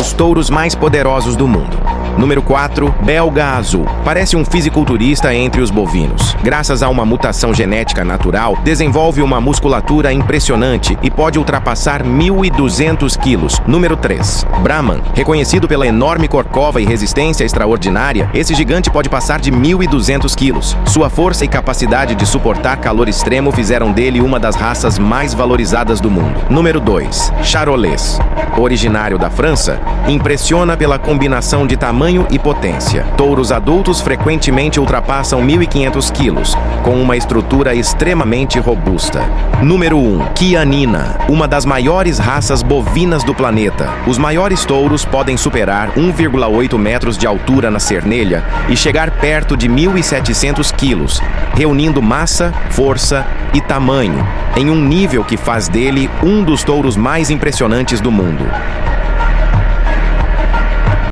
Os touros mais poderosos do mundo. Número 4, belga azul. Parece um fisiculturista entre os bovinos. Graças a uma mutação genética natural, desenvolve uma musculatura impressionante e pode ultrapassar 1.200 quilos. Número 3, Brahman. Reconhecido pela enorme corcova e resistência extraordinária, esse gigante pode passar de 1.200 quilos. Sua força e capacidade de suportar calor extremo fizeram dele uma das raças mais valorizadas do mundo. Número 2, charolês. Originário da França, impressiona pela combinação de tamanho e potência. Touros adultos frequentemente ultrapassam 1.500 quilos, com uma estrutura extremamente robusta. Número 1, Chianina, uma das maiores raças bovinas do planeta. Os maiores touros podem superar 1,8 metros de altura na cernelha e chegar perto de 1.700 quilos, reunindo massa, força e tamanho, em um nível que faz dele um dos touros mais impressionantes do mundo.